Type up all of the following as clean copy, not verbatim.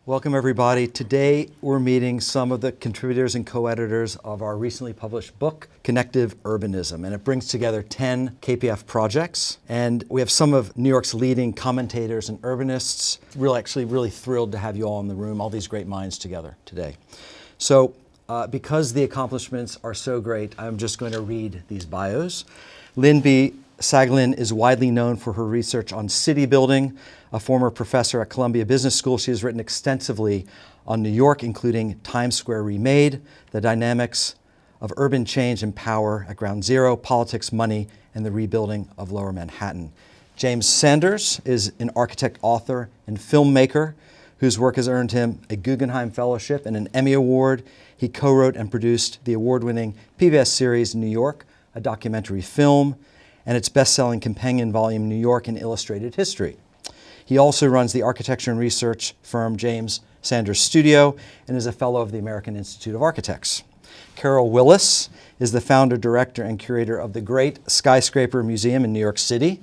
Welcome everybody. Today we're meeting some of the contributors and co-editors of our recently published book, Connective Urbanism, and it brings together 10 KPF projects. And we have some of New York's leading commentators and urbanists. Really thrilled to have you all in the room, all these great minds together today. So because the accomplishments are so great, I'm just going to read these bios. Lynne B. Sagalyn is widely known for her research on city building. A former professor at Columbia Business School, she has written extensively on New York, including Times Square Remade, the dynamics of urban change and power at ground zero, politics, money, and the rebuilding of Lower Manhattan. James Sanders is an architect, author, and filmmaker whose work has earned him a Guggenheim Fellowship and an Emmy Award. He co-wrote and produced the award-winning PBS series New York, a documentary film, and its best-selling companion volume, New York, an Illustrated History. He also runs the architecture and research firm James Sanders Studio and is a fellow of the American Institute of Architects. Carol Willis is the founder, director, and curator of the great Skyscraper Museum in New York City.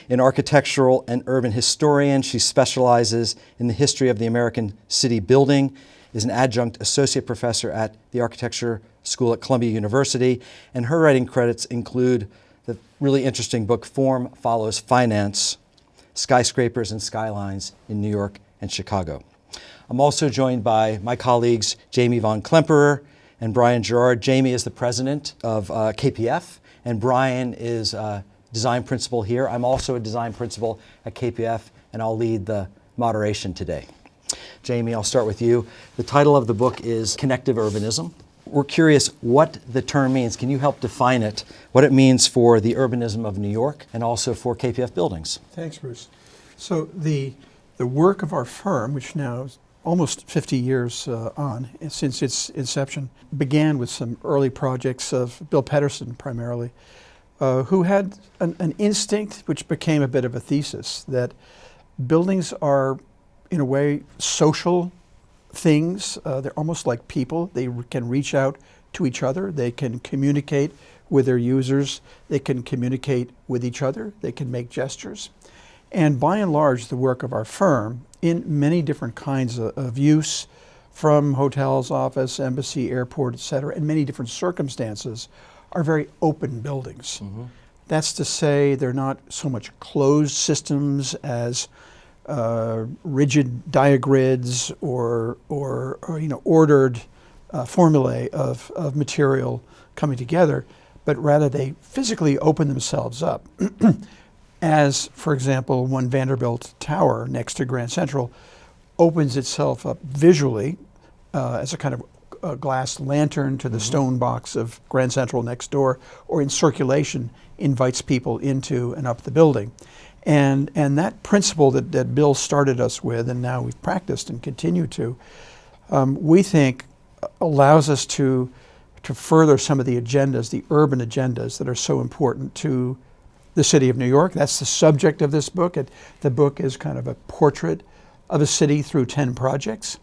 An architectural and urban historian, she specializes in the history of the American city building, is an adjunct associate professor at the architecture school at Columbia University, and her writing credits include the really interesting book, Form Follows Finance, Skyscrapers and Skylines in New York and Chicago. I'm also joined by my colleagues, Jamie von Klemperer and Brian Girard. Jamie is the president of KPF, and Brian is a design principal here. I'm also a design principal at KPF, and I'll lead the moderation today. Jamie, I'll start with you. The title of the book is Connective Urbanism. We're curious what the term means. Can you help define it, what it means for the urbanism of New York and also for KPF buildings? Thanks, Bruce. So the work of our firm, which now is almost 50 years on, since its inception, began with some early projects of Bill Pedersen primarily, who had an instinct which became a bit of a thesis that buildings are, in a way, social things. They're almost like people. They can reach out to each other. They can communicate with their users. They can communicate with each other. They can make gestures. And by and large, the work of our firm, in many different kinds of use, from hotels, office, embassy, airport, et cetera, in many different circumstances, are very open buildings. Mm-hmm. That's to say they're not so much closed systems as rigid diagrids or ordered formulae of material coming together, but rather they physically open themselves up. As, for example, one Vanderbilt Tower next to Grand Central opens itself up visually as a kind of a glass lantern to the stone box of Grand Central next door, or in circulation invites people into and up the building. And that principle that Bill started us with, and now we've practiced and continue to, we think allows us to further some of the agendas, the urban agendas that are so important to the city of New York. That's the subject of this book. The book is kind of a portrait of a city through 10 projects.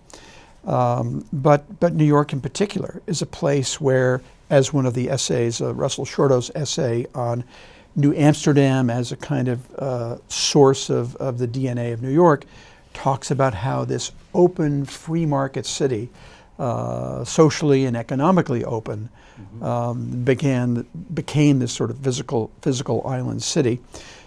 But New York in particular is a place where, as one of the essays, Russell Shorto's essay on New Amsterdam as a kind of source of the DNA of New York, talks about how this open free market city, socially and economically open, became this sort of physical island city.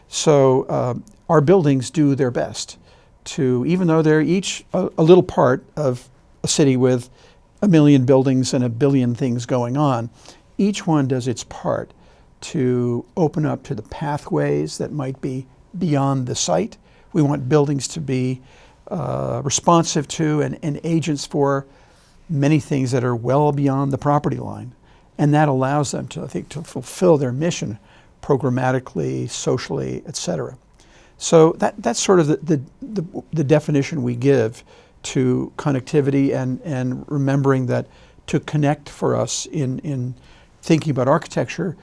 So our buildings do their best to, even though they're each a little part of a city with 1 million buildings and 1 billion things going on, each one does its part to open up to the pathways that might be beyond the site. We want buildings to be responsive to and agents for many things that are well beyond the property line. And that allows them to, I think, to fulfill their mission programmatically, socially, et cetera. So that's sort of the definition we give to connectivity and remembering that to connect for us in thinking about architecture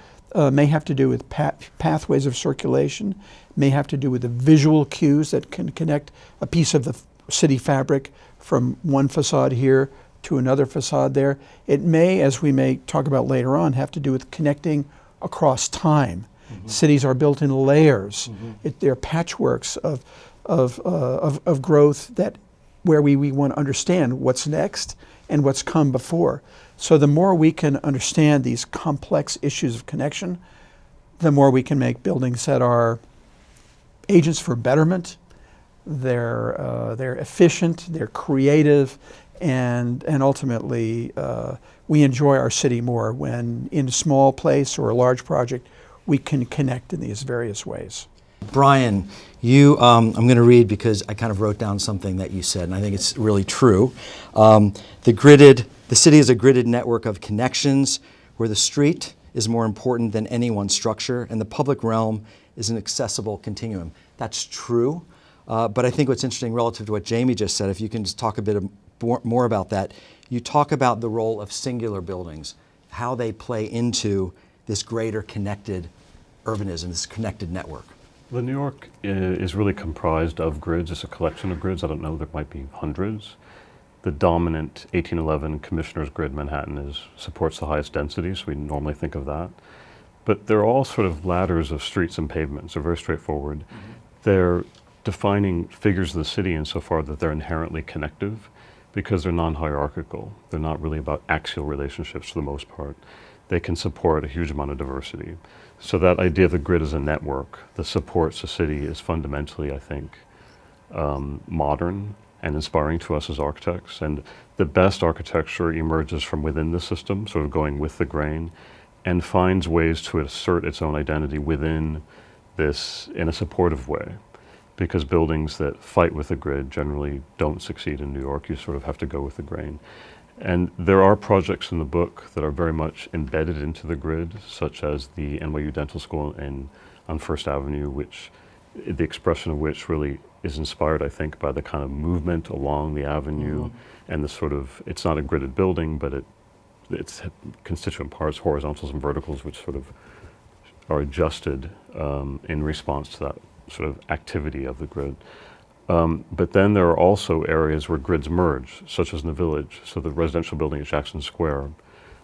may have to do with pathways of circulation, may have to do with the visual cues that can connect a piece of the city fabric from one facade here to another facade there. It may, as we may talk about later on, have to do with connecting across time. Mm-hmm. Cities are built in layers. Mm-hmm. They're patchworks of growth that where we want to understand what's next and what's come before. So the more we can understand these complex issues of connection, the more we can make buildings that are agents for betterment. They're efficient, they're creative, and ultimately we enjoy our city more when in a small place or a large project we can connect in these various ways. Brian, you, I'm going to read because I kind of wrote down something that you said, and I think it's really true. The city is a gridded network of connections where the street is more important than any one structure, and the public realm is an accessible continuum. That's true, but I think what's interesting relative to what Jamie just said, if you can just talk a bit more about that, you talk about the role of singular buildings, how they play into this greater connected urbanism, this connected network. Well, New York is really comprised of grids. It's a collection of grids. I don't know, there might be hundreds. The dominant 1811 Commissioner's Grid Manhattan supports the highest density, so we normally think of that. But they're all sort of ladders of streets and pavements. They're very straightforward. Mm-hmm. They're defining figures of the city insofar that they're inherently connective because they're non-hierarchical. They're not really about axial relationships for the most part. They can support a huge amount of diversity. So that idea of the grid as a network that supports the city is fundamentally, I think, modern and inspiring to us as architects. And the best architecture emerges from within the system, sort of going with the grain, and finds ways to assert its own identity within this in a supportive way. Because buildings that fight with the grid generally don't succeed in New York. You sort of have to go with the grain. And there are projects in the book that are very much embedded into the grid, such as the NYU Dental School on First Avenue, which the expression of which really is inspired, I think, by the kind of movement along the avenue and the sort of, it's not a gridded building, but it's constituent parts, horizontals and verticals, which sort of are adjusted in response to that sort of activity of the grid. But then there are also areas where grids merge, such as in the Village. So the residential building at Jackson Square,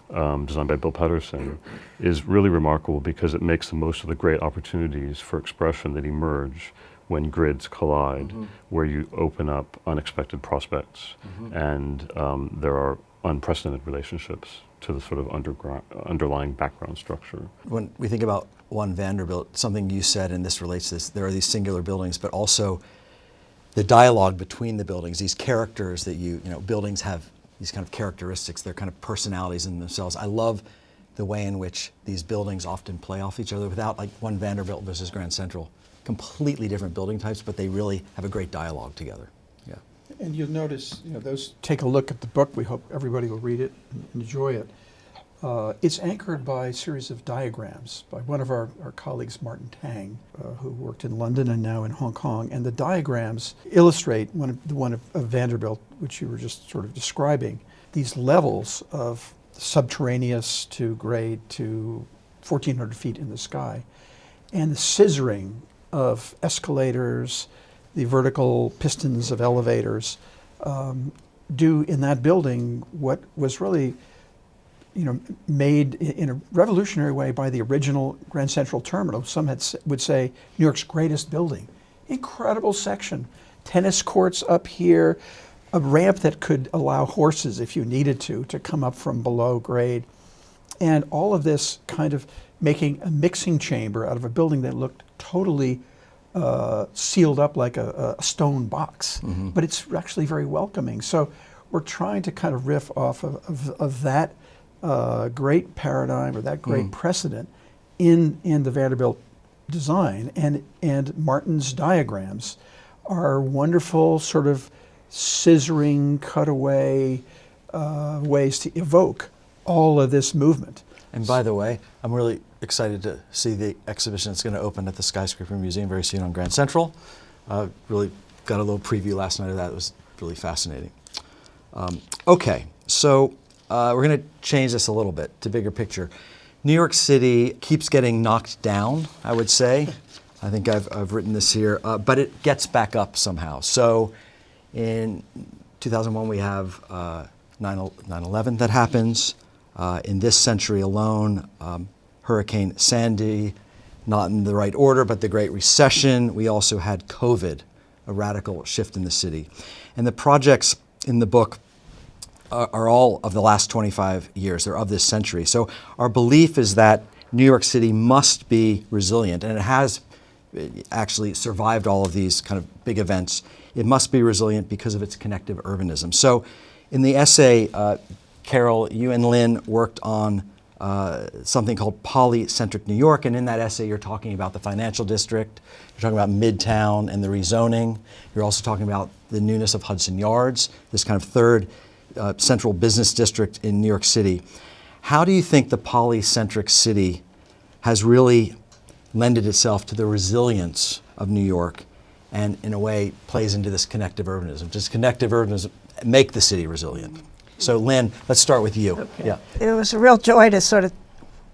designed by Bill Pedersen, is really remarkable because it makes the most of the great opportunities for expression that emerge when grids collide, where you open up unexpected prospects. And there are unprecedented relationships to the sort of underlying background structure. When we think about One Vanderbilt, something you said, and this relates to this, there are these singular buildings, but also the dialogue between the buildings, these characters that buildings have these kind of characteristics, they're kind of personalities in themselves. I love the way in which these buildings often play off each other without, like One Vanderbilt versus Grand Central, completely different building types, but they really have a great dialogue together. Yeah. And you'll notice, those, take a look at the book. We hope everybody will read it and enjoy it. It's anchored by a series of diagrams by one of our colleagues, Martin Tang, who worked in London and now in Hong Kong. And the diagrams illustrate the one of Vanderbilt, which you were just sort of describing, these levels of subterraneous to grade to 1,400 feet in the sky, and the scissoring of escalators, the vertical pistons of elevators, do in that building what was really made in a revolutionary way by the original Grand Central Terminal. Some would say New York's greatest building. Incredible section. Tennis courts up here, a ramp that could allow horses, if you needed to come up from below grade. And all of this kind of making a mixing chamber out of a building that looked totally sealed up like a stone box. But it's actually very welcoming. So we're trying to kind of riff off of that great paradigm or that great precedent in the Vanderbilt design, and Martin's diagrams are wonderful sort of scissoring, cutaway ways to evoke all of this movement. And by the way, I'm really excited to see the exhibition that's going to open at the Skyscraper Museum very soon on Grand Central. Really got a little preview last night of that. It was really fascinating. Okay, so we're going to change this a little bit to bigger picture. New York City keeps getting knocked down, I would say. I think I've written this here, but it gets back up somehow. So in 2001, we have 9/11 that happens. In this century alone, Hurricane Sandy, not in the right order, but the Great Recession. We also had COVID a radical shift in the city. And the projects in the book are all of the last 25 years. They're of this century. So our belief is that New York City must be resilient, and it has actually survived all of these kind of big events. It must be resilient because of its connective urbanism. So in the essay, Carol, you and Lynne worked on something called polycentric New York, and in that essay you're talking about the financial district, you're talking about Midtown and the rezoning, you're also talking about the newness of Hudson Yards, this kind of third central business district in New York City. How do you think the polycentric city has really lended itself to the resilience of New York and in a way plays into this connective urbanism? Does connective urbanism make the city resilient? So Lynne, let's start with you. Okay. Yeah. It was a real joy to sort of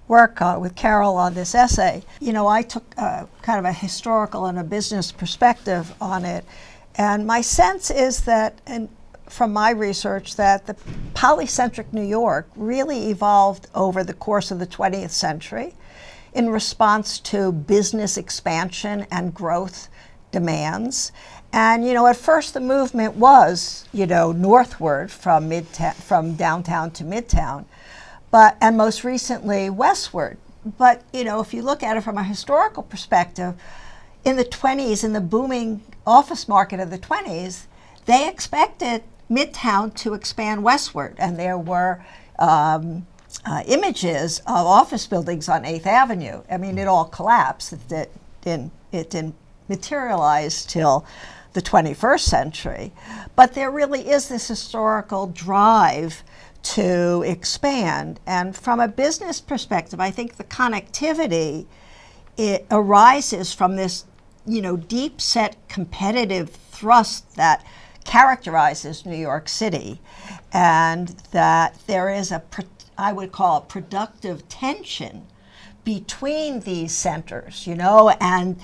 work with Carol on this essay. You know, I took kind of a historical and a business perspective on it. And my sense is that, and from my research, that the polycentric New York really evolved over the course of the 20th century in response to business expansion and growth demands. And, you know, at first the movement was, you know, northward from downtown to Midtown, and most recently westward. But, you know, if you look at it from a historical perspective, in the 20s, in the booming office market of the 20s, they expected Midtown to expand westward, and there were images of office buildings on 8th Avenue. I mean, it all collapsed. It didn't materialize till the 21st century. But there really is this historical drive to expand. And from a business perspective, I think the connectivity, it arises from this, you know, deep set competitive thrust that characterizes New York City, and that there is I would call it productive tension between these centers, you know, and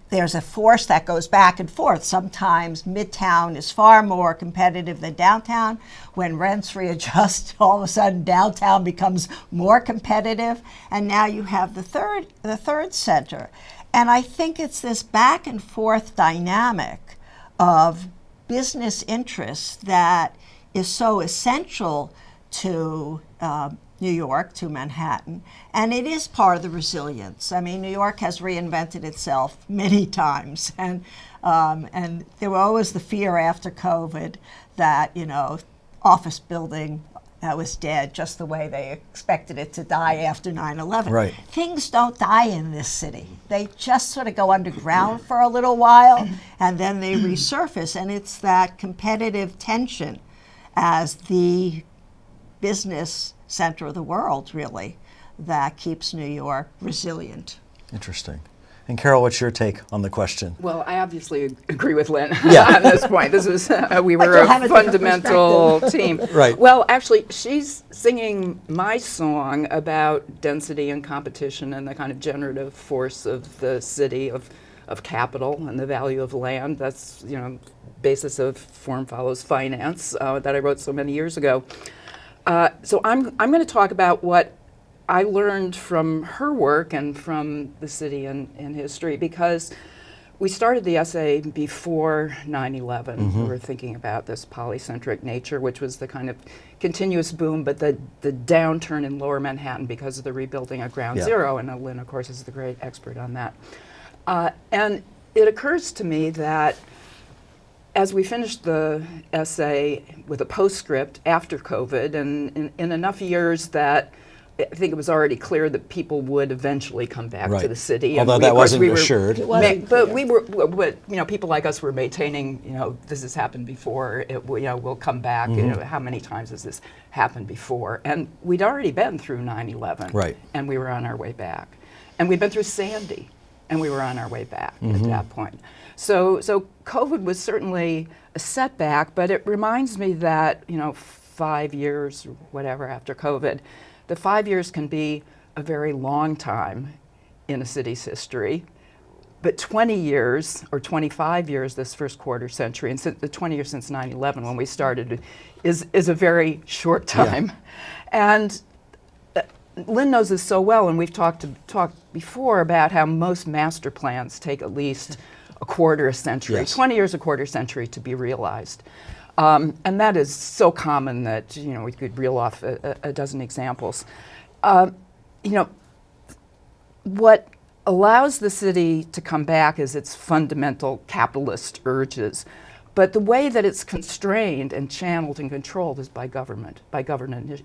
there's a force that goes back and forth. Sometimes Midtown is far more competitive than downtown. When rents readjust, all of a sudden downtown becomes more competitive, and now you have the third center. And I think it's this back and forth dynamic of business interests that is so essential to New York, to Manhattan, and it is part of the resilience. I mean, New York has reinvented itself many times, and there was always the fear after COVID that, you know, office building was dead, just the way they expected it to die after 9/11. Right. Things don't die in this city. They just sort of go underground for a little while, and then they resurface, and it's that competitive tension as the business center of the world, really, that keeps New York resilient. Interesting. And Carol, what's your take on the question? Well, I obviously agree with Lynne Yeah. on this point. This was we were you'll have a a different fundamental team. Right. Well, actually, she's singing my song about density and competition and the kind of generative force of the city of capital and the value of land. That's, you know, basis of form follows finance that I wrote so many years ago. So I'm going to talk about what I learned from her work and from the city and history, because we started the essay before 9/11. We were thinking about this polycentric nature, which was the kind of continuous boom, but the downturn in lower Manhattan because of the rebuilding of Ground Zero. And Lynne, of course, is the great expert on that. And it occurs to me that as we finished the essay with a postscript after COVID, and in enough years that I think it was already clear that people would eventually come back Right. to the city. Although And that of course, wasn't assured. It wasn't but clear. we were, but, you know, people like us were maintaining, you know, this has happened before. You know, we'll come back. You know, how many times has this happened before? And we'd already been through 9/11, Right. and we were on our way back. And we'd been through Sandy, and we were on our way back at that point. So COVID was certainly a setback, but it reminds me that, you know, 5 years or whatever after COVID, the 5 years can be a very long time in a city's history. But 20 years or 25 years this first quarter century, and the 20 years since 9/11 when we started, is a very short time. And Lynne knows this so well, and we've talked before about how most master plans take at least a quarter century, Yes. 20 years, a quarter century to be realized. And that is so common that, we could reel off a dozen examples. What allows the city to come back is its fundamental capitalist urges. But the way that it's constrained and channeled and controlled is by government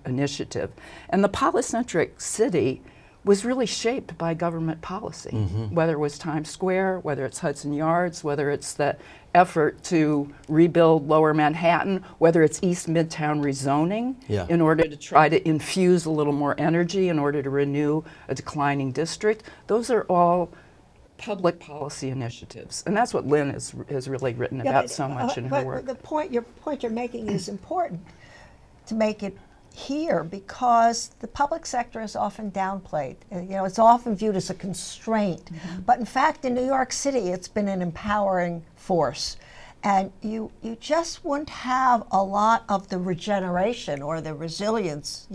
initiative. And the polycentric city was really shaped by government policy, whether it was Times Square, whether it's Hudson Yards, whether it's the effort to rebuild Lower Manhattan, whether it's East Midtown rezoning in order to try to infuse a little more energy in order to renew a declining district. Those are all public policy initiatives. And that's what Lynne has really written about so much in her work. But your point you're making is important to make it here, because the public sector is often downplayed. It's often viewed as a constraint. But in fact, in New York City, it's been an empowering force. And you just wouldn't have a lot of the regeneration or the resilience,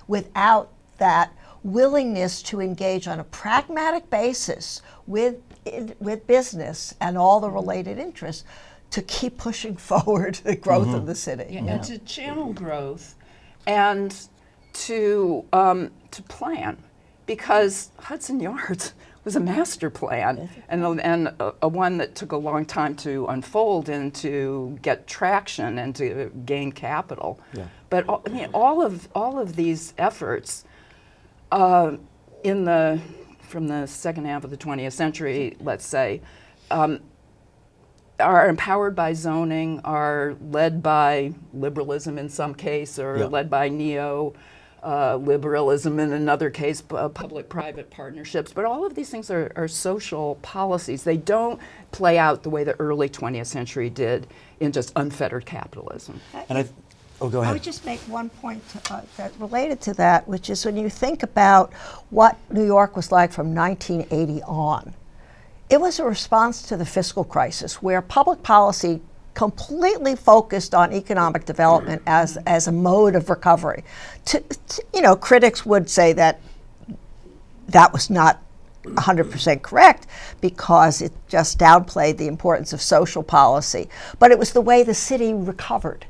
without that willingness to engage on a pragmatic basis with business and all the related interests to keep pushing forward the growth of the city. And to channel growth and to plan, because Hudson Yards was a master plan and a one that took a long time to unfold and to get traction and to gain capital. But all of these efforts from the second half of the 20th century, let's say, are empowered by zoning, are led by liberalism in some case, or led by neo-liberalism in another case, public-private partnerships. But all of these things are social policies. They don't play out the way the early 20th century did in just unfettered capitalism. And go ahead. I would just make one point that related to that, which is when you think about what New York was like from 1980 on, it was a response to the fiscal crisis where public policy completely focused on economic development as a mode of recovery. Critics would say that was not 100% correct because it just downplayed the importance of social policy. But it was the way the city recovered.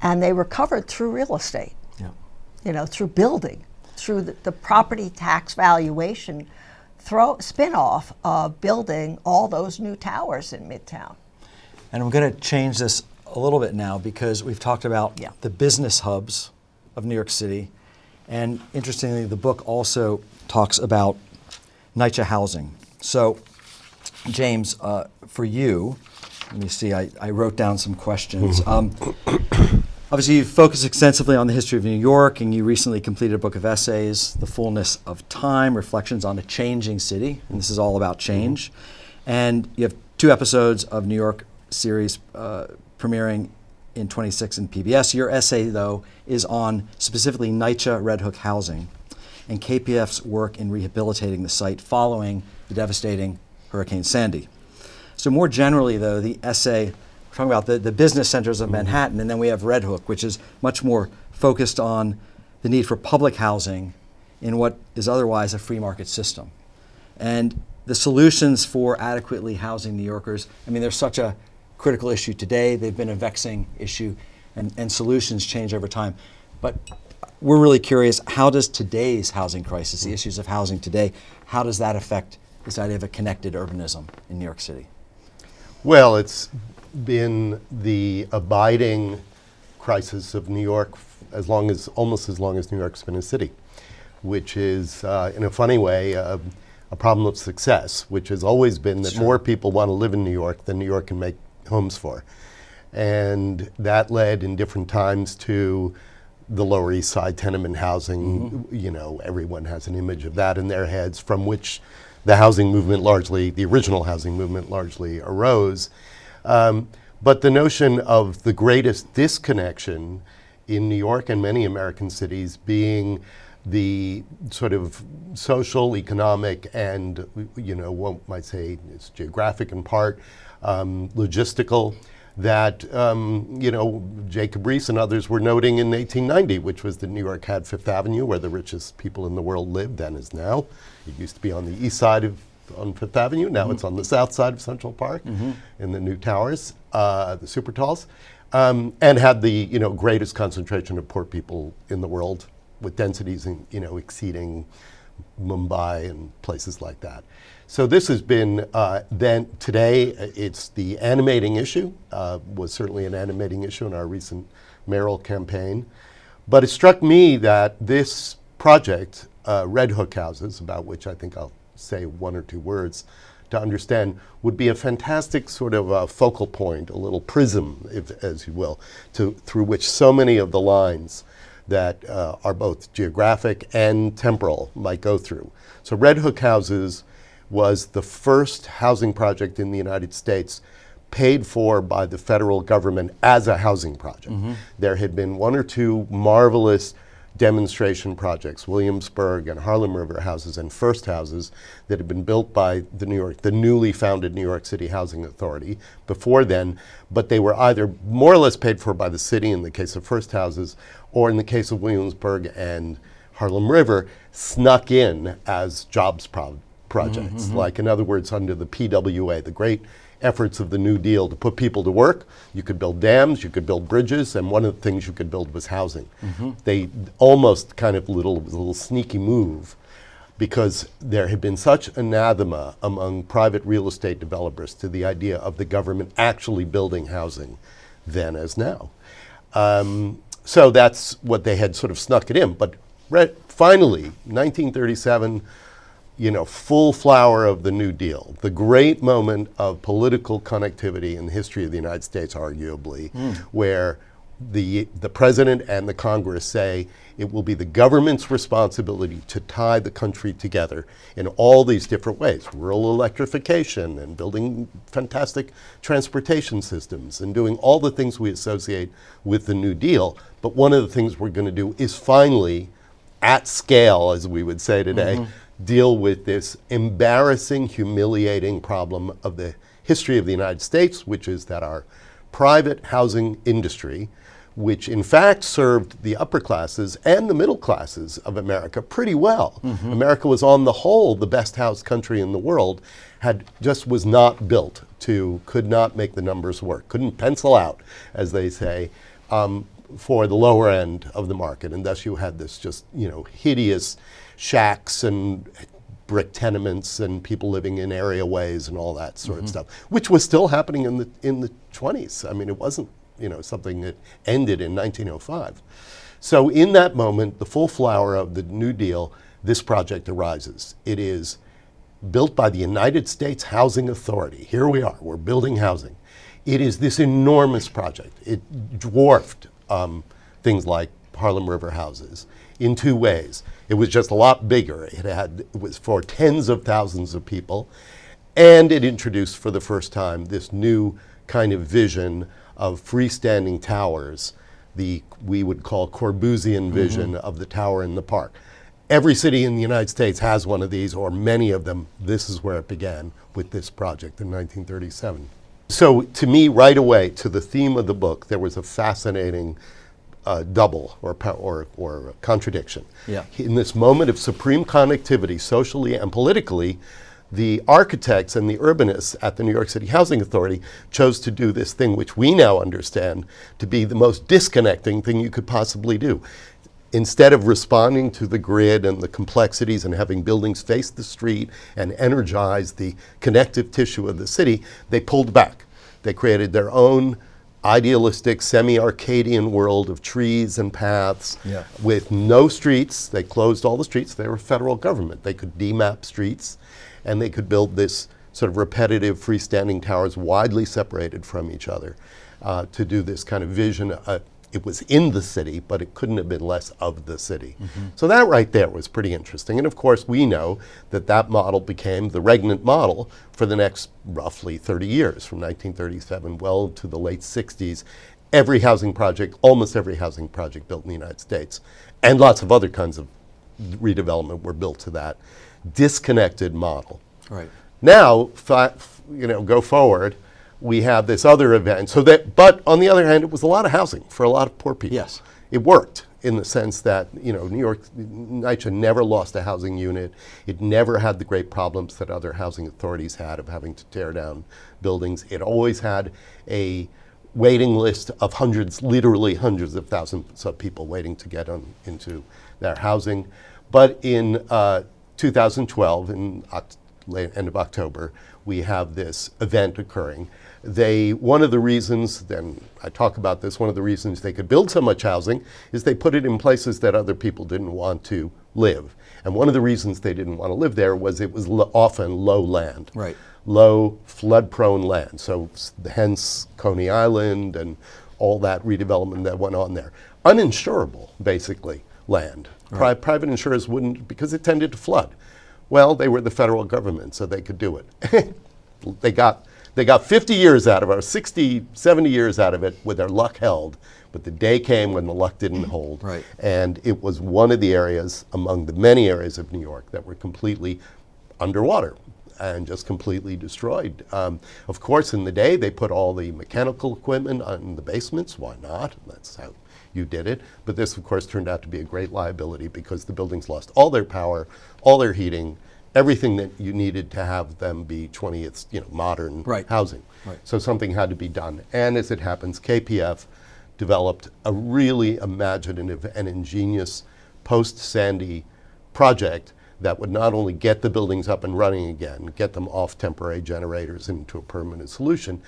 And they recovered through real estate, through building, through the property tax valuation spin-off of building all those new towers in Midtown. And I'm going to change this a little bit now because we've talked about the business hubs of New York City. And interestingly, the book also talks about NYCHA housing. So, James, for you, let me see, I wrote down some questions. Obviously, you've focused extensively on the history of New York, and you recently completed a book of essays, The Fullness of Time, Reflections on a Changing City, and this is all about change. And you have 2 episodes of New York series premiering in 26 in PBS. Your essay, though, is on specifically NYCHA Red Hook housing and KPF's work in rehabilitating the site following the devastating Hurricane Sandy. So more generally, though, the essay, we're talking about the business centers of Manhattan, and then we have Red Hook, which is much more focused on the need for public housing in what is otherwise a free market system. And the solutions for adequately housing New Yorkers, they're such a critical issue today. They've been a vexing issue, and solutions change over time. But we're really curious, how does today's housing crisis, the issues of housing today, how does that affect this idea of a connected urbanism in New York City? Well, it's been the abiding crisis of New York almost as long as New York's been a city, which is, in a funny way, a problem of success, which has always been that more people want to live in New York than New York can make homes for. And that led in different times to the Lower East Side tenement housing. Everyone has an image of that in their heads, from which the original housing movement largely arose. But the notion of the greatest disconnection in New York and many American cities being the sort of social, economic, and, one might say it's geographic in part, logistical, that, Jacob Riis and others were noting in 1890, which was that New York had Fifth Avenue, where the richest people in the world lived, then is now. It used to be on the east side of on Fifth Avenue. Now it's on the south side of Central Park in the new towers, the super talls, and had the greatest concentration of poor people in the world, with densities exceeding Mumbai and places like that. So this has been, then today it's the animating issue, was certainly an animating issue in our recent mayoral campaign. But it struck me that this project, Red Hook houses, about which I think I'll say one or two words to understand, would be a fantastic sort of focal point, a little prism, as you will, through which so many of the lines that are both geographic and temporal might go through. So Red Hook houses was the first housing project in the United States paid for by the federal government as a housing project. There had been one or two marvelous demonstration projects, Williamsburg and Harlem River houses and First houses, that had been built by the newly founded New York City Housing Authority before then, but they were either more or less paid for by the city in the case of First houses, or in the case of Williamsburg and Harlem River, snuck in as jobs projects. Like, in other words, under the PWA, the great efforts of the New Deal to put people to work. You could build dams, you could build bridges, and one of the things you could build was housing. They almost kind of little sneaky move, because there had been such anathema among private real estate developers to the idea of the government actually building housing then as now. So that's what they had sort of snuck it in. But finally, 1937, full flower of the New Deal, the great moment of political connectivity in the history of the United States, arguably, where the president and the Congress say it will be the government's responsibility to tie the country together in all these different ways, rural electrification and building fantastic transportation systems and doing all the things we associate with the New Deal. But one of the things we're going to do is finally, at scale, as we would say today, deal with this embarrassing, humiliating problem of the history of the United States, which is that our private housing industry, which in fact served the upper classes and the middle classes of America pretty well. America was on the whole the best housed country in the world, was not built could not make the numbers work, couldn't pencil out, as they say, for the lower end of the market. And thus you had this just, hideous shacks and brick tenements and people living in areaways and all that sort of stuff, which was still happening in the 20s. I mean, it wasn't something that ended in 1905. So in that moment, the full flower of the New Deal, this project arises. It is built by the United States Housing Authority. Here we are, we're building housing. It is this enormous project. It dwarfed things like Harlem River houses in two ways. It was just a lot bigger. It was for tens of thousands of people, and it introduced for the first time this new kind of vision of freestanding towers, we would call Corbusian vision of the tower in the park. Every city in the United States has one of these, or many of them. This is where it began with this project in 1937. So to me, right away, to the theme of the book, there was a fascinating double or contradiction. Yeah. In this moment of supreme connectivity, socially and politically, the architects and the urbanists at the New York City Housing Authority chose to do this thing which we now understand to be the most disconnecting thing you could possibly do. Instead of responding to the grid and the complexities and having buildings face the street and energize the connective tissue of the city, they pulled back. They created their own idealistic, semi-Arcadian world of trees and paths with no streets. They closed all the streets. They were federal government. They could demap streets, and they could build this sort of repetitive freestanding towers widely separated from each other to do this kind of vision. It was in the city, but it couldn't have been less of the city. So that right there was pretty interesting. And of course, we know that that model became the regnant model for the next roughly 30 years, from 1937 well to the late 60s. Every housing project, almost every housing project built in the United States, and lots of other kinds of redevelopment were built to that disconnected model. Right. Now, go forward, we have this other event. But on the other hand, it was a lot of housing for a lot of poor people. Yes. It worked. in the sense that, New York, NYCHA never lost a housing unit. It never had the great problems that other housing authorities had of having to tear down buildings. It always had a waiting list of hundreds, literally hundreds of thousands of people waiting to get into their housing. But in 2012, in end of October, we have this event occurring. One of the reasons, then I talk about this, one of the reasons they could build so much housing is they put it in places that other people didn't want to live. And one of the reasons they didn't want to live there was it was often low land. Right. Low, flood-prone land. So hence Coney Island and all that redevelopment that went on there. Uninsurable, basically, land. Right. Private insurers wouldn't, because it tended to flood. Well, they were the federal government, so they could do it. They got 50 years out of it, or 60, 70 years out of it with their luck held. But the day came when the luck didn't hold. Right. And it was one of the areas among the many areas of New York that were completely underwater and just completely destroyed. Of course, in the day, they put all the mechanical equipment in the basements. Why not? That's how you did it. But this, of course, turned out to be a great liability because the buildings lost all their power, all their heating, everything that you needed to have them be 20th, modern Right. housing. Right. So something had to be done. And as it happens, KPF developed a really imaginative and ingenious post-Sandy project that would not only get the buildings up and running again, get them off temporary generators into a permanent solution,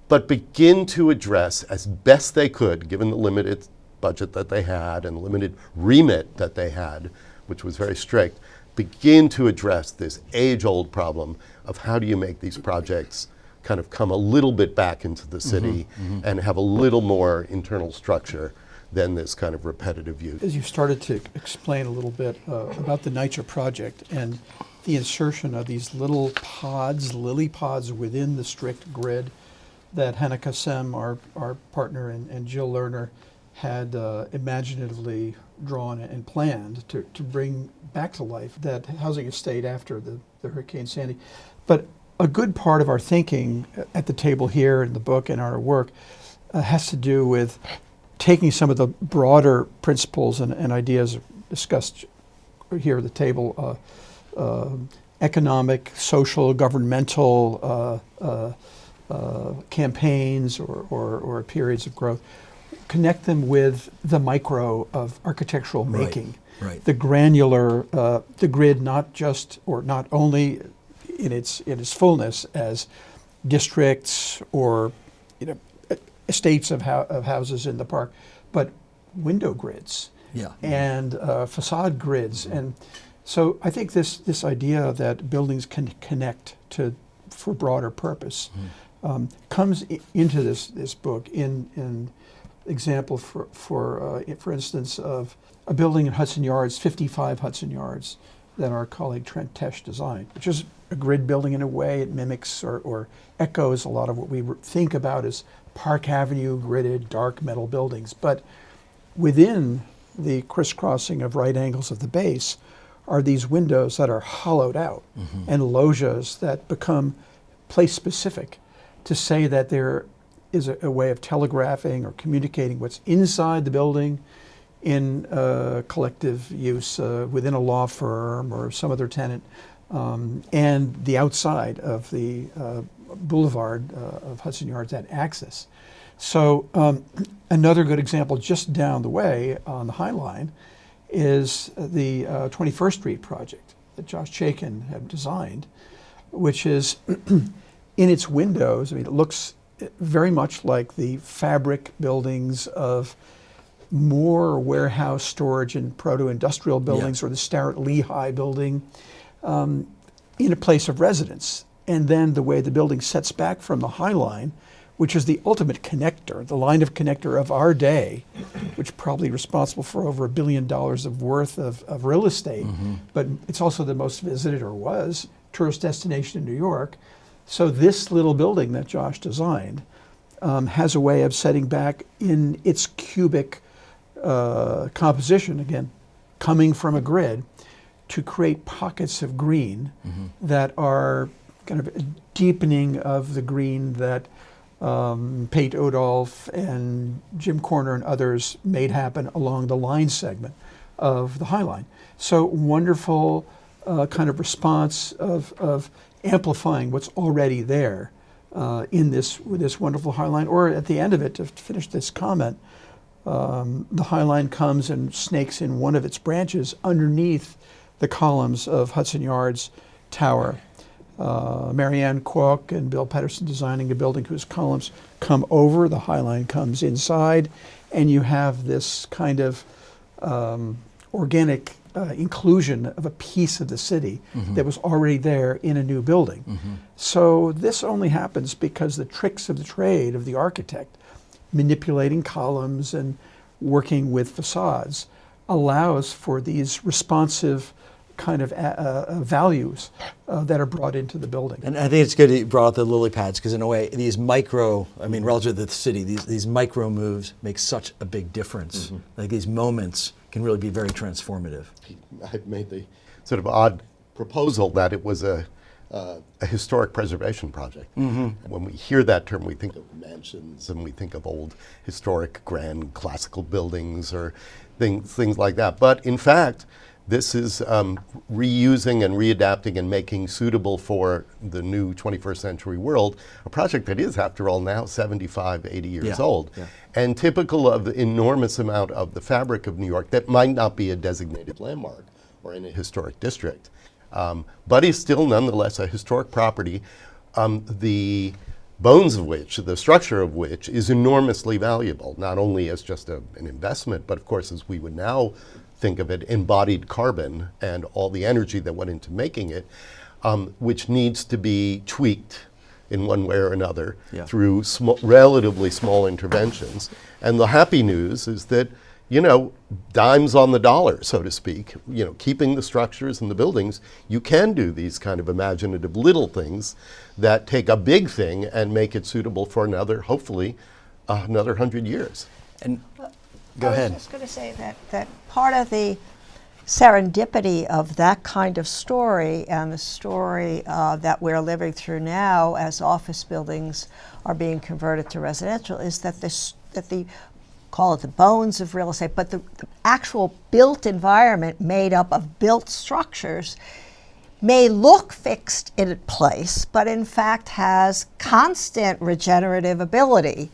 but begin to address as best they could, given the limited budget that they had and the limited remit that they had, which was very strict, begin to address this age-old problem of how do you make these projects kind of come a little bit back into the city and have a little more internal structure than this kind of repetitive use. As you started to explain a little bit about the NYCHA project and the insertion of these little pods, lily pods within the strict grid that Hannah Kassem, our partner, and Jill Lerner had imaginatively drawn and planned to bring back to life that housing estate after the Hurricane Sandy. But a good part of our thinking at the table here in the book and our work has to do with taking some of the broader principles and ideas discussed here at the table, economic, social, governmental campaigns or periods of growth, connect them with the micro of architectural making. Right. The granular, the grid not only in its fullness as districts or estates of houses in the park, but window grids and facade grids. And so I think this idea that buildings can connect for broader purpose comes into this book in example for instance of a building in Hudson Yards, 55 Hudson Yards, that our colleague Trent Tesh designed, which is a grid building in a way. It mimics or echoes a lot of what we think about as Park Avenue gridded dark metal buildings. But within the crisscrossing of right angles of the base are these windows that are hollowed out and loggias that become place specific to say that there is a way of telegraphing or communicating what's inside the building in collective use within a law firm or some other tenant, and the outside of the boulevard of Hudson Yards at Axis. So another good example just down the way on the High Line is the 21st Street project that Josh Chaikin had designed, which is in its windows, it looks very much like the fabric buildings of more warehouse storage and proto-industrial buildings or the Starrett Lehigh building in a place of residence. And then the way the building sets back from the High Line, which is the ultimate connector, the line of connector of our day, which probably responsible for over $1 billion of worth of real estate, but it's also the most visited, or was, tourist destination in New York. So this little building that Josh designed has a way of setting back in its cubic composition, again, coming from a grid, to create pockets of green that are kind of a deepening of the green that Pate Odolph and Jim Corner and others made happen along the line segment of the High Line. So wonderful kind of response of amplifying what's already there in this wonderful High Line. Or at the end of it, to finish this comment, the High Line comes and snakes in one of its branches underneath the columns of Hudson Yards Tower. Marianne Kwok and Bill Pedersen designing a building whose columns come over, the High Line comes inside, and you have this kind of organic inclusion of a piece of the city that was already there in a new building. So this only happens because the tricks of the trade of the architect, manipulating columns and working with facades, allows for these responsive kind of values that are brought into the building. And I think it's good that you brought up the lily pads, because in a way, these micro, I mean, relative to the city, these micro moves make such a big difference. Like these moments can really be very transformative. I made the sort of odd proposal that it was a historic preservation project. When we hear that term, we think of mansions and we think of old historic grand classical buildings or things like that. But in fact, this is reusing and readapting and making suitable for the new 21st century world, a project that is, after all, now 75, 80 years old, and typical of the enormous amount of the fabric of New York that might not be a designated landmark or in a historic district, but is still nonetheless a historic property, the bones of which, the structure of which, is enormously valuable, not only as just an investment, but of course, as we would now think of it, embodied carbon and all the energy that went into making it, which needs to be tweaked in one way or another through relatively small interventions. And the happy news is that, you know, dimes on the dollar, so to speak, you know, keeping the structures and the buildings, you can do these kind of imaginative little things that take a big thing and make it suitable for another, hopefully, another 100 years. And go ahead. I was just going to say that part of the serendipity of that kind of story and the story that we're living through now as office buildings are being converted to residential is that the call it the bones of real estate, but the actual built environment made up of built structures may look fixed in place, but in fact has constant regenerative ability,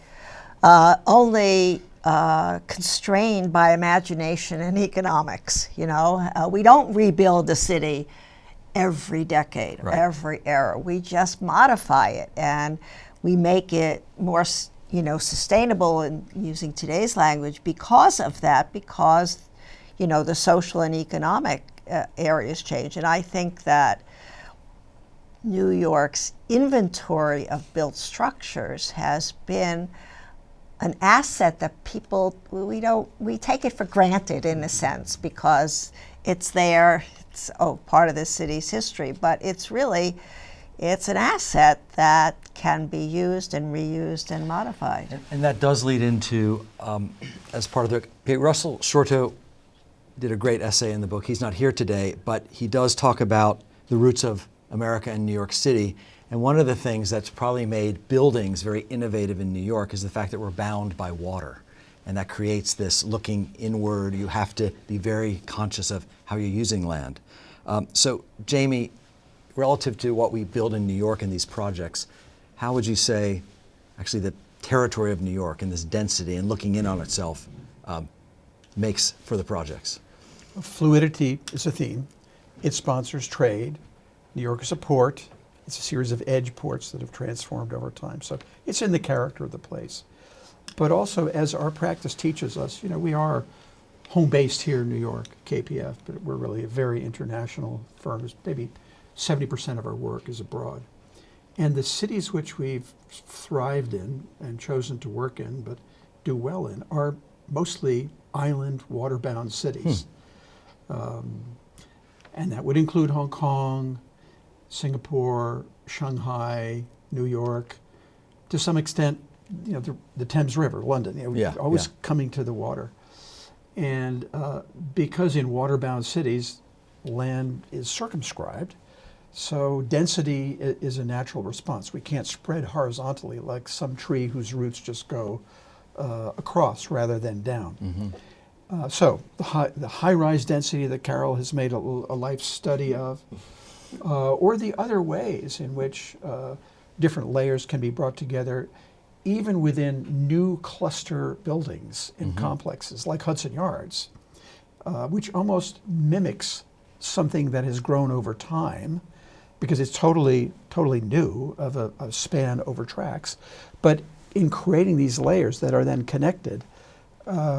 only constrained by imagination and economics. You know, we don't rebuild a city every decade or every era. We just modify it and we make it more, you know, sustainable, and using today's language because of that, because, you know, the social and economic areas change. And I think that New York's inventory of built structures has been an asset that people, we take it for granted in a sense because it's there, it's part of the city's history, but it's an asset that can be used and reused and modified. And that does lead into, as part of the, Russell Shorto did a great essay in the book. He's not here today, but he does talk about the roots of America and New York City. And one of the things that's probably made buildings very innovative in New York is the fact that we're bound by water. And that creates this looking inward. You have to be very conscious of how you're using land. So Jamie, relative to what we build in New York and these projects, how would you say actually the territory of New York and this density and looking in on itself makes for the projects? Fluidity is a theme. It sponsors trade. New York is a port. It's a series of edge ports that have transformed over time. So it's in the character of the place. But also, as our practice teaches us, you know, we are home-based here in New York, KPF, but we're really a very international firm. Maybe 70% of our work is abroad. And the cities which we've thrived in and chosen to work in, but do well in, are mostly island, waterbound cities. And that would include Hong Kong, Singapore, Shanghai, New York, to some extent, you know, the Thames River, London, you know, always coming to the water. And because in waterbound cities, land is circumscribed, So density is a natural response. We can't spread horizontally like some tree whose roots just go across rather than down. So the high-rise density that Carol has made a life study of, or the other ways in which different layers can be brought together, even within new cluster buildings in complexes like Hudson Yards, which almost mimics something that has grown over time, because it's totally new, of a span over tracks. But in creating these layers that are then connected,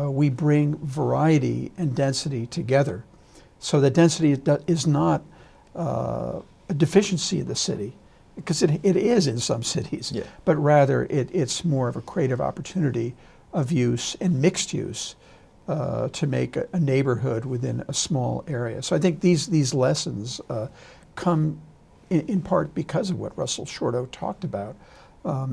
we bring variety and density together. So that density is not a deficiency in the city, because it is in some cities, but rather it's more of a creative opportunity of use and mixed use to make a neighborhood within a small area. So I think these lessons come in part because of what Russell Shorto talked about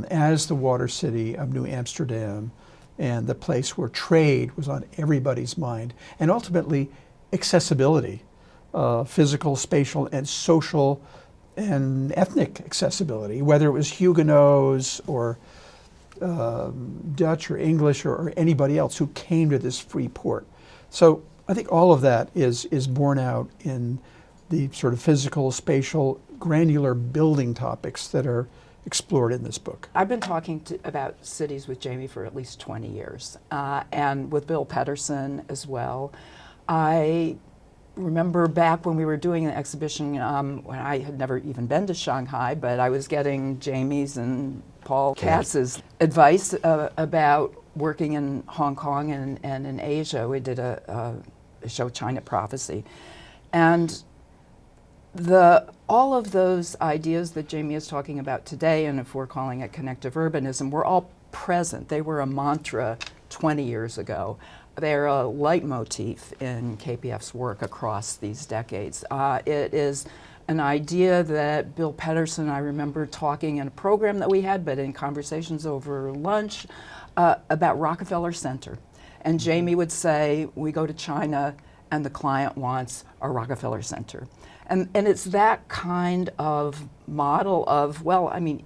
as the water city of New Amsterdam, and the place where trade was on everybody's mind, and ultimately accessibility, physical, spatial, and social and ethnic accessibility, whether it was Huguenots or Dutch or English or anybody else who came to this free port. So I think all of that is borne out in the sort of physical, spatial, granular building topics that are explored in this book. I've been talking about cities with Jamie for at least 20 years, and with Bill Pedersen as well. I remember back when we were doing the exhibition, when I had never even been to Shanghai, but I was getting Jamie's and Paul Katz's advice about working in Hong Kong and in Asia. We did a show, China Prophecy. And all of those ideas that Jamie is talking about today, and if we're calling it connective urbanism, were all present. They were a mantra 20 years ago. They're a leitmotif in KPF's work across these decades. It is an idea that Bill Pedersen, I remember talking in a program that we had, but in conversations over lunch, about Rockefeller Center. And Jamie would say, we go to China and the client wants a Rockefeller Center. And it's that kind of model of, well, I mean,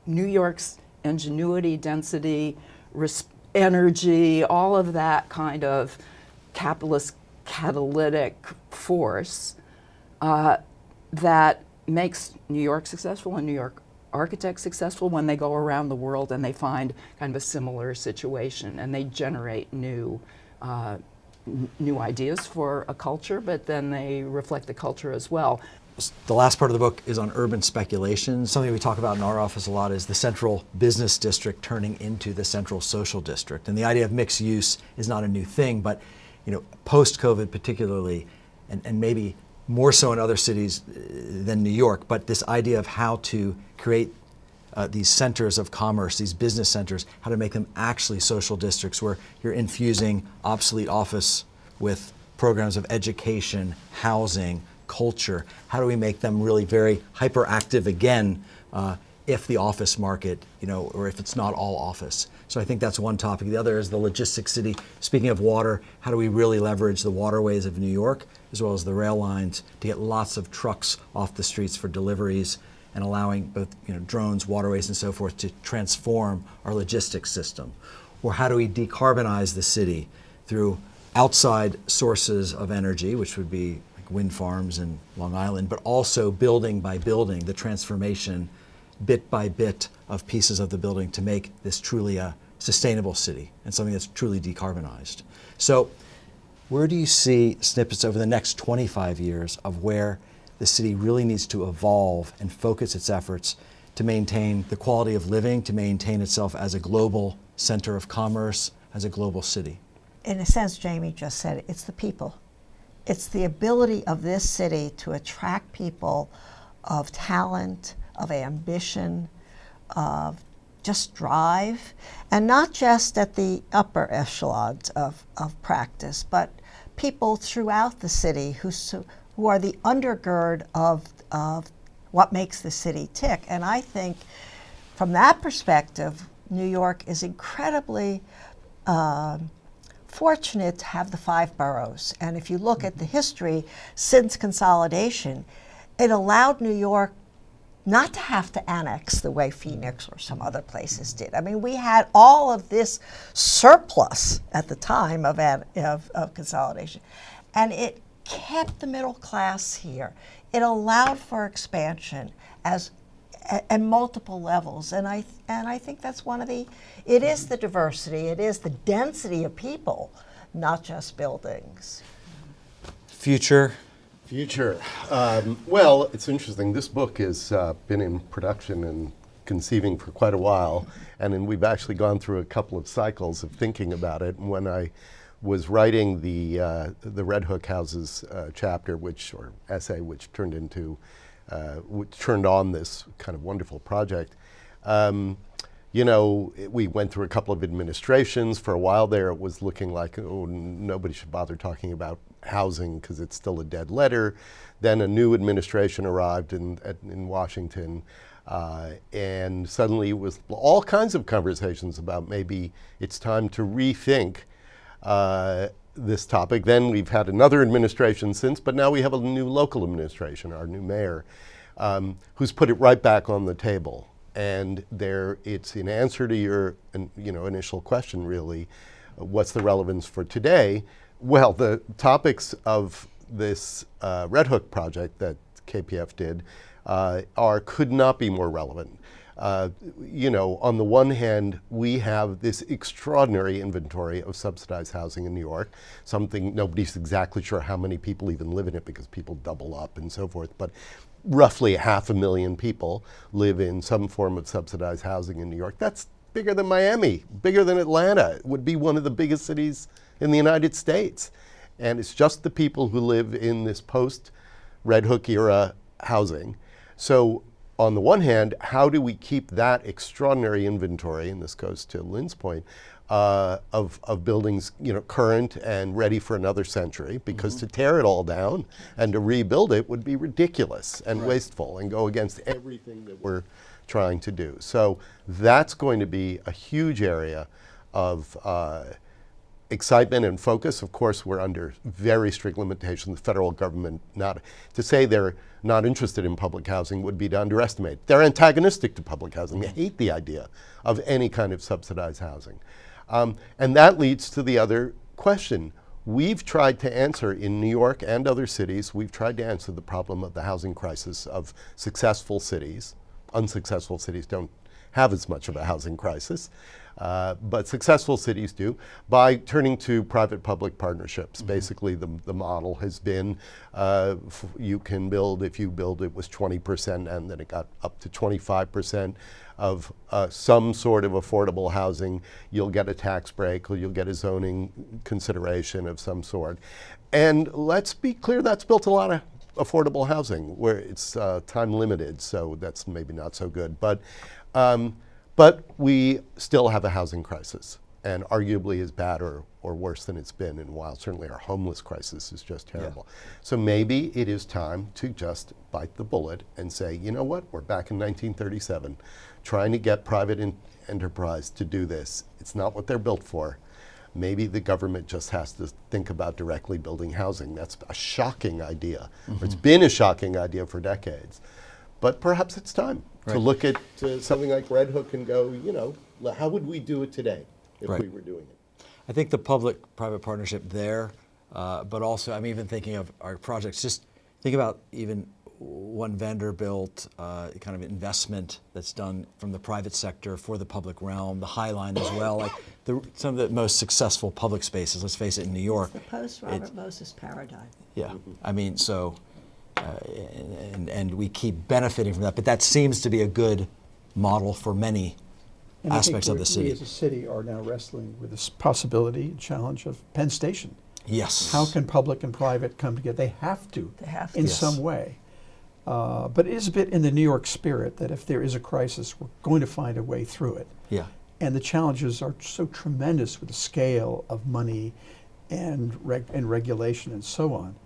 New York's ingenuity, density, energy, all of that kind of capitalist catalytic force that makes New York successful and New York architects successful when they go around the world and they find kind of a similar situation and they generate new ideas for a culture, but then they reflect the culture as well. The last part of the book is on urban speculation. Something we talk about in our office a lot is the central business district turning into the central social district. And the idea of mixed use is not a new thing, but post-COVID particularly, and maybe more so in other cities than New York, but this idea of how to create these centers of commerce, these business centers, how to make them actually social districts where you're infusing obsolete office with programs of education, housing, culture. How do we make them really very hyperactive again if the office market, or if it's not all office? So I think that's one topic. The other is the logistics city. Speaking of water, how do we really leverage the waterways of New York as well as the rail lines to get lots of trucks off the streets for deliveries, and allowing both drones, waterways, and so forth to transform our logistics system? Or how do we decarbonize the city through outside sources of energy, which would be like wind farms in Long Island, but also building by building, the transformation bit by bit of pieces of the building to make this truly a sustainable city and something that's truly decarbonized. So where do you see snippets over the next 25 years of where the city really needs to evolve and focus its efforts to maintain the quality of living, to maintain itself as a global center of commerce, as a global city? In a sense, Jamie just said it's the people. It's the ability of this city to attract people of talent, of ambition, of just drive, and not just at the upper echelons of practice, but people throughout the city who are the undergird of what makes the city tick. And I think from that perspective, New York is incredibly fortunate to have the 5 boroughs. And if you look at the history since consolidation, it allowed New York not to have to annex the way Phoenix or some other places did. I mean, we had all of this surplus at the time of consolidation, and it kept the middle class here. It allowed for expansion at multiple levels, and I think that's one of the. It is the diversity. It is the density of people, not just buildings. Future. Well, it's interesting. This book has been in production and conceiving for quite a while, and then we've actually gone through a couple of cycles of thinking about it. And when I was writing the Red Hook Houses chapter, or essay, which turned on this kind of wonderful project. We went through a couple of administrations. For a while there, it was looking like, oh, nobody should bother talking about housing because it's still a dead letter. Then a new administration arrived in Washington, and suddenly it was all kinds of conversations about maybe it's time to rethink this topic. Then we've had another administration since, but now we have a new local administration, our new mayor, who's put it right back on the table. And it's in answer to your initial question, really, what's the relevance for today? Well, the topics of this Red Hook project that KPF did could not be more relevant. On the one hand, we have this extraordinary inventory of subsidized housing in New York, something nobody's exactly sure how many people even live in it because people double up and so forth, but roughly 500,000 people live in some form of subsidized housing in New York. That's bigger than Miami, bigger than Atlanta. It would be one of the biggest cities in the United States. And it's just the people who live in this post-Red Hook era housing. So on the one hand, how do we keep that extraordinary inventory, and this goes to Lynne's point, of buildings current and ready for another century, because to tear it all down and to rebuild it would be ridiculous and wasteful and go against everything that we're trying to do. So that's going to be a huge area of excitement and focus. Of course, we're under very strict limitations. The federal government, to say they're not interested in public housing would be to underestimate. They're antagonistic to public housing. They hate the idea of any kind of subsidized housing. And that leads to the other question. We've tried to answer in New York and other cities, we've tried to answer the problem of the housing crisis of successful cities. Unsuccessful cities don't have as much of a housing crisis. But successful cities do, by turning to private-public partnerships. Basically, the model has been you can build, if you build, it was 20%, and then it got up to 25% of some sort of affordable housing. You'll get a tax break, or you'll get a zoning consideration of some sort. And let's be clear, that's built a lot of affordable housing where it's time limited, so that's maybe not so good. But we still have a housing crisis, and arguably as bad or worse than it's been in a while. Certainly our homeless crisis is just terrible. So maybe it is time to just bite the bullet and say, you know what, we're back in 1937, trying to get private enterprise to do this. It's not what they're built for. Maybe the government just has to think about directly building housing. That's a shocking idea. Or it's been a shocking idea for decades. But perhaps it's time to look at something like Red Hook and go, how would we do it today if we were doing it? I think the public-private partnership there, but also I'm even thinking of our projects, just think about even one Vanderbilt kind of investment that's done from the private sector for the public realm, the High Line as well, like some of the most successful public spaces, let's face it, in New York. The post-Robert Moses paradigm. Yeah, I mean, so, and we keep benefiting from that, but that seems to be a good model for many aspects of the city. We as a city are now wrestling with this possibility and challenge of Penn Station. Yes. How can public and private come together? They have to. They have to. In Yes. some way. But it is a bit in the New York spirit that if there is a crisis, we're going to find a way through it. Yeah. And the challenges are so tremendous with the scale of money and regulation and so on.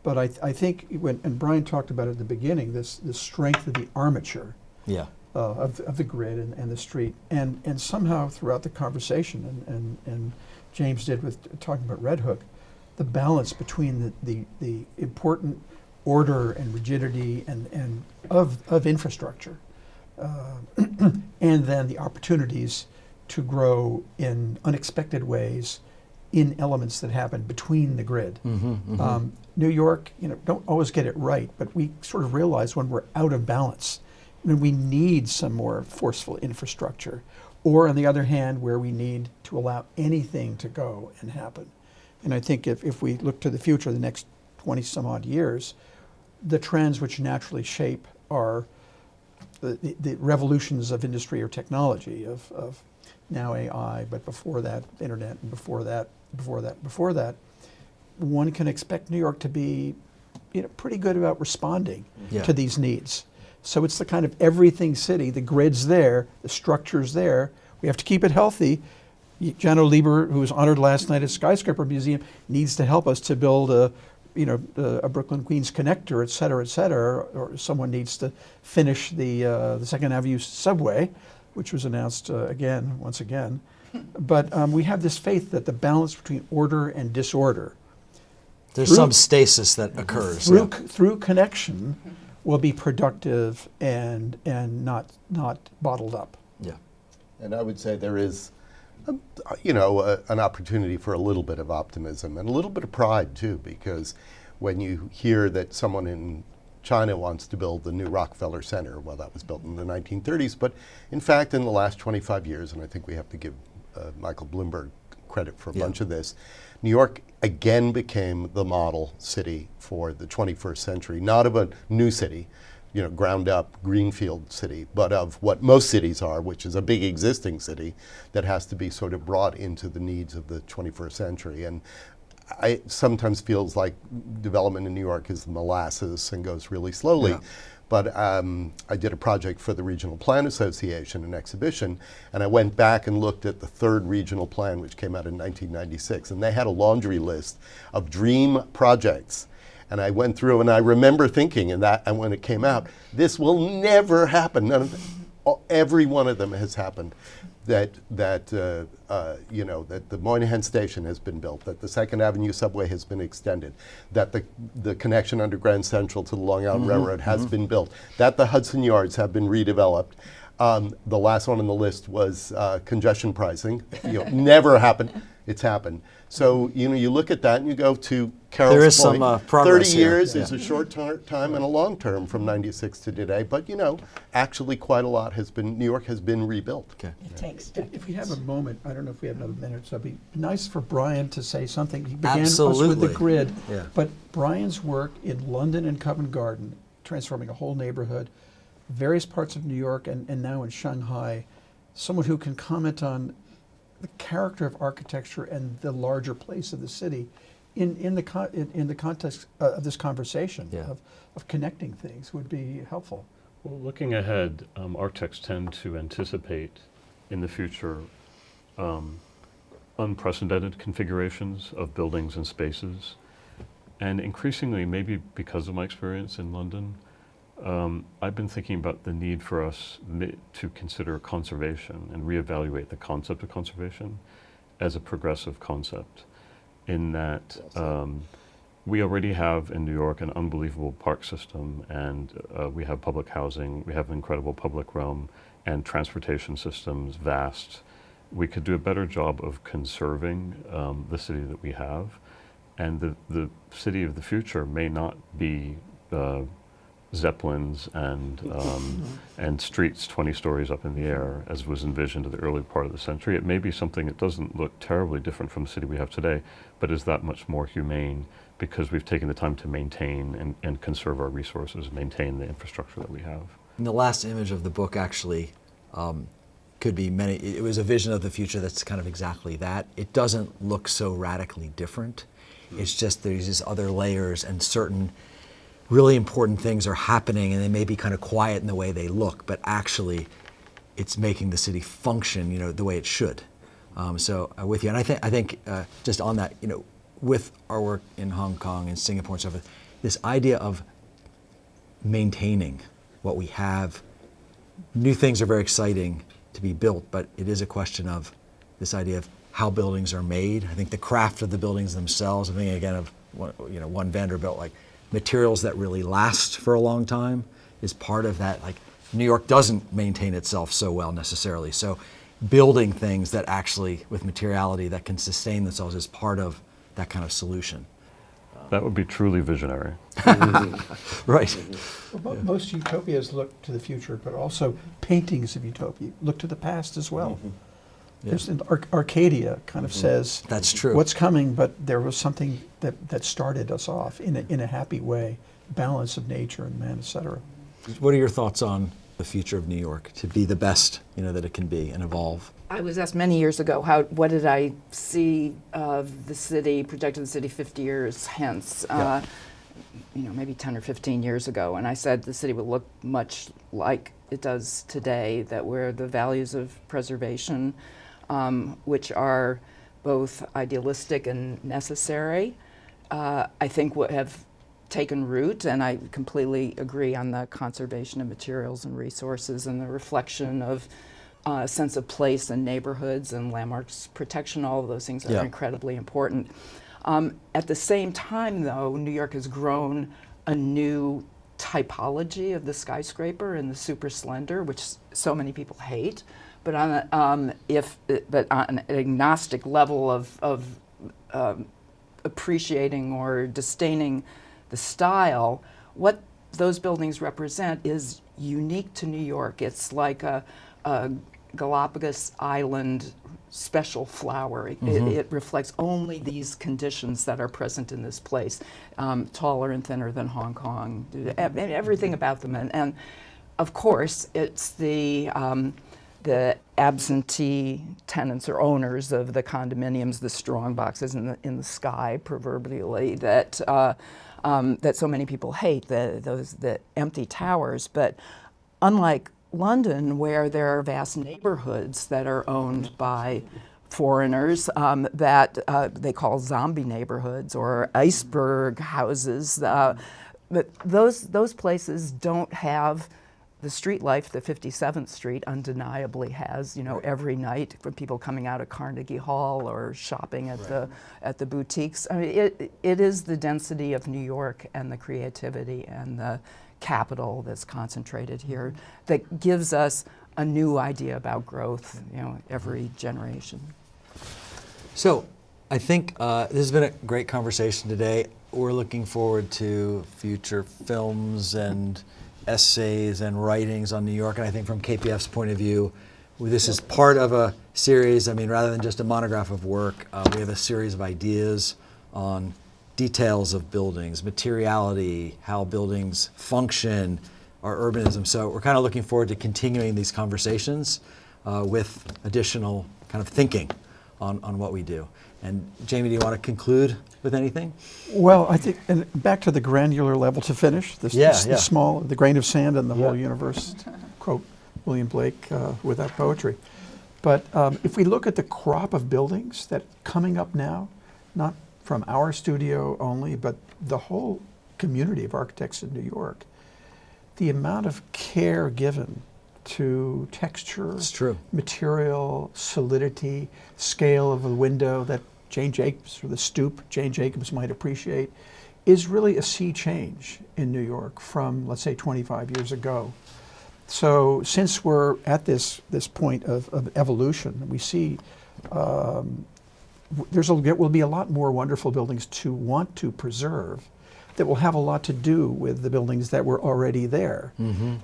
But I think and Brian talked about it at the beginning, this strength of the armature Yeah. of the grid and the street. And somehow throughout the conversation, and James did with talking about Red Hook, the balance between the important order and rigidity and of infrastructure, and then the opportunities to grow in unexpected ways in elements that happen between the grid. New York, don't always get it right, but we sort of realize when we're out of balance, when we need some more forceful infrastructure, or on the other hand, where we need to allow anything to go and happen. And I think if we look to the future, the next 20 some odd years, the trends which naturally shape are the revolutions of industry or technology, of now AI, but before that, internet, and before that, one can expect New York to be pretty good about responding to these needs. So it's the kind of everything city. The grid's there, the structure's there. We have to keep it healthy. Jano Lieber, who was honored last night at Skyscraper Museum, needs to help us to build a Brooklyn Queens connector, et cetera, or someone needs to finish the Second Avenue subway, which was announced once again. But we have this faith that the balance between order and disorder, There's some stasis that occurs. through connection, will be productive and not bottled up. Yeah. And I would say there is, an opportunity for a little bit of optimism and a little bit of pride too, because when you hear that someone in China wants to build the new Rockefeller Center, well, that was built in the 1930s, but in fact, in the last 25 years, and I think we have to give Michael Bloomberg credit for a bunch of this, New York again became the model city for the 21st century, not of a new city, ground up greenfield city, but of what most cities are, which is a big existing city that has to be sort of brought into the needs of the 21st century. And it sometimes feels like development in New York is molasses and goes really slowly. Yeah. But I did a project for the Regional Plan Association, an exhibition, and I went back and looked at the third regional plan, which came out in 1996, and they had a laundry list of dream projects. And I went through and I remember thinking, and when it came out, this will never happen. Every one of them has happened. That the Moynihan Station has been built, that the Second Avenue subway has been extended, that the connection under Grand Central to the Long Island Railroad has been built, that the Hudson Yards have been redeveloped. The last one on the list was congestion pricing. Never happened. It's happened. So you look at that and you go to Carol's There is point. some progress 30 years here. is a short time and a long term from '96 to today. But actually quite a lot has been. New York has been rebuilt. Okay. It takes If we have a moment, I don't know if we have another minute, so it'd be nice for Brian to say something. He began us with Absolutely. the grid, Yeah. but Brian's work in London and Covent Garden, transforming a whole neighborhood, various parts of New York, and now in Shanghai, someone who can comment on the character of architecture and the larger place of the city in the context of this conversation of connecting things would be helpful. Well, looking ahead, architects tend to anticipate in the future unprecedented configurations of buildings and spaces. And increasingly, maybe because of my experience in London, I've been thinking about the need for us to consider conservation and reevaluate the concept of conservation as a progressive concept, in that we already have in New York an unbelievable park system, and we have public housing, we have an incredible public realm, and transportation systems vast. We could do a better job of conserving the city that we have, and the city of the future may not be zeppelins and streets 20 stories up in the air, as was envisioned in the early part of the century. It may be something that doesn't look terribly different from the city we have today, but is that much more humane because we've taken the time to maintain and conserve our resources, maintain the infrastructure that we have. And the last image of the book actually could be many. It was a vision of the future that's kind of exactly that. It doesn't look so radically different. It's just there's these other layers, and certain really important things are happening, and they may be kind of quiet in the way they look, but actually it's making the city function, the way it should. So with you, and I think just on that, with our work in Hong Kong and Singapore and so forth, this idea of maintaining what we have. New things are very exciting to be built, but it is a question of this idea of how buildings are made. I think the craft of the buildings themselves, I'm thinking again of one Vanderbilt, like materials that really last for a long time is part of that. Like, New York doesn't maintain itself so well necessarily. So building things that actually, with materiality, that can sustain themselves is part of that kind of solution. That would be truly visionary. Right. Well, most utopias look to the future, but also paintings of utopia look to the past as well. There's Arcadia kind of says That's true. what's coming, but there was something that started us off in a happy way, balance of nature and man, etc. What are your thoughts on the future of New York to be the best, that it can be and evolve? I was asked many years ago, what did I see of the city, projected the city 50 years hence, Yeah. Maybe 10 or 15 years ago. And I said the city would look much like it does today, that where the values of preservation, which are both idealistic and necessary, I think would have taken root, and I completely agree on the conservation of materials and resources and the reflection of a sense of place and neighborhoods and landmarks protection. All of those things are Yeah. incredibly important. At the same time, though, New York has grown a new typology of the skyscraper and the super slender, which so many people hate. But on an agnostic level of appreciating or disdaining the style, what those buildings represent is unique to New York. It's like a Galapagos Island special flower. It reflects only these conditions that are present in this place, taller and thinner than Hong Kong, everything about them. And of course, it's the absentee tenants or owners of the condominiums, the strong boxes in the sky, proverbially, that so many people hate, the empty towers. But unlike London, where there are vast neighborhoods that are owned by foreigners that they call zombie neighborhoods or iceberg houses, but those places don't have the street life that 57th Street undeniably has, every night, for people coming out of Carnegie Hall or shopping at the boutiques. I mean, it is the density of New York and the creativity and the capital that's concentrated here that gives us a new idea about growth, every generation. So I think this has been a great conversation today. We're looking forward to future films and essays and writings on New York. And I think from KPF's point of view, this is part of a series. I mean, rather than just a monograph of work, we have a series of ideas on details of buildings, materiality, how buildings function, our urbanism. So we're kind of looking forward to continuing these conversations with additional kind of thinking on what we do. And Jamie, do you want to conclude with anything? Well, I think, and back to the granular level to finish, the grain of sand in the whole universe, quote William Blake with that poetry. But if we look at the crop of buildings that coming up now, not from our studio only, but the whole community of architects in New York, the amount of care given to texture, material, solidity, scale of a window that Jane Jacobs, or the stoop Jane Jacobs might appreciate, is really a sea change in New York from, let's say, 25 years ago. So since we're at this point of evolution, we see will be a lot more wonderful buildings to want to preserve that will have a lot to do with the buildings that were already there.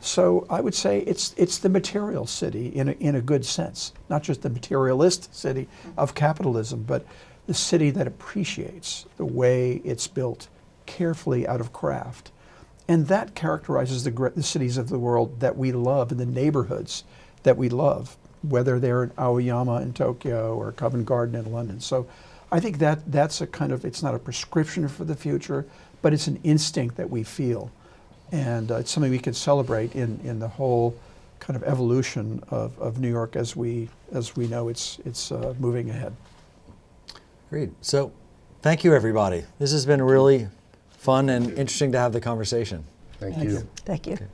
So I would say it's the material city in a good sense, not just the materialist city of capitalism, but the city that appreciates the way it's built carefully out of craft. And that characterizes the cities of the world that we love and the neighborhoods that we love, whether they're in Aoyama in Tokyo or Covent Garden in London. So I think that's a kind of, it's not a prescription for the future, but it's an instinct that we feel. And it's something we can celebrate in the whole kind of evolution of New York as we know it's moving ahead. Agreed. So thank you, everybody. This has been really fun and interesting to have the conversation. Thank you. Thank you. Okay.